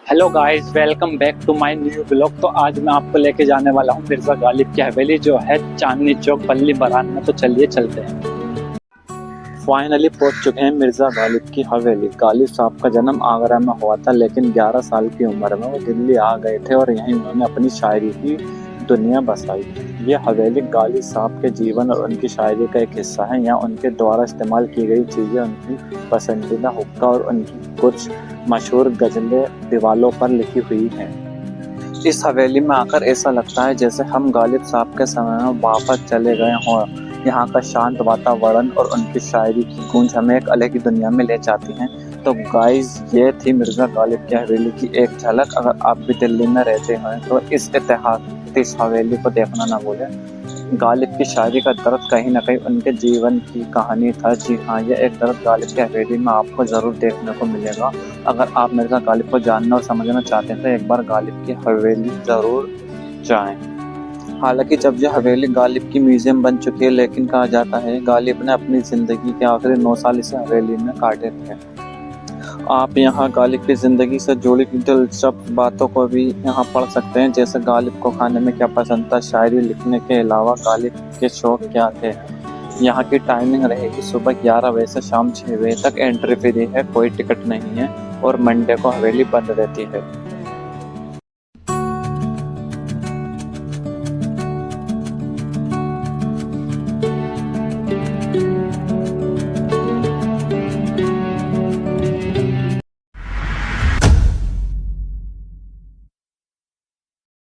Hello guys, welcome back to my new blog. तो आज मैं आपको लेके जाने वाला हूँ मिर्जा गालिब की हवेली जो है चांदनी चौक बल्ली बरान में। तो चलिए चलते हैं। फाइनली पहुंच चुके हैं मिर्जा गालिब की हवेली। गालिब साहब का जन्म आगरा में हुआ था, लेकिन 11 साल की उम्र में वो दिल्ली आ गए थे और यहीं उन्होंने अपनी शायरी की दुनिया बसाई। ये हवेली गालिब साहब के जीवन और उनकी शायरी का एक हिस्सा है। यहाँ उनके द्वारा इस्तेमाल की गई चीज़ें, उनकी पसंदीदा हुक्का और उनकी कुछ मशहूर गज़लें दीवालों पर लिखी हुई हैं। इस हवेली में आकर ऐसा लगता है जैसे हम गालिब साहब के समय में वापस चले गए हों। यहाँ का शांत वातावरण और उनकी शायरी की गूंज हमें एक अलग ही दुनिया में ले जाती हैं। तो गाइस, ये थी मिर्जा गालिब की हवेली की एक झलक। अगर आप भी दिल्ली में रहते हैं तो इस हवेली को देखना ना भूलें। गालिब की शायरी का दर्द कहीं ना कहीं उनके जीवन की कहानी था। जी हाँ, ये एक दर्द गालिब की हवेली में आपको ज़रूर देखने को मिलेगा। अगर आप मिर्ज़ा गालिब को जानना और समझना चाहते हैं तो एक बार गालिब की हवेली ज़रूर जाएं। हालांकि जब यह हवेली गालिब की म्यूजियम बन चुकी है, लेकिन कहा जाता है गालिब ने अपनी ज़िंदगी के आखिरी 9 साल इस हवेली में काटे थे। आप यहाँ गालिब की ज़िंदगी से जुड़ी दिलचस्प बातों को भी यहाँ पढ़ सकते हैं, जैसे गालिब को खाने में क्या पसंद था, शायरी लिखने के अलावा गालिब के शौक क्या थे। यहाँ की टाइमिंग रहेगी सुबह 11 बजे से शाम 6 बजे तक। एंट्री फ्री है, कोई टिकट नहीं है और मंडे को हवेली बंद रहती है।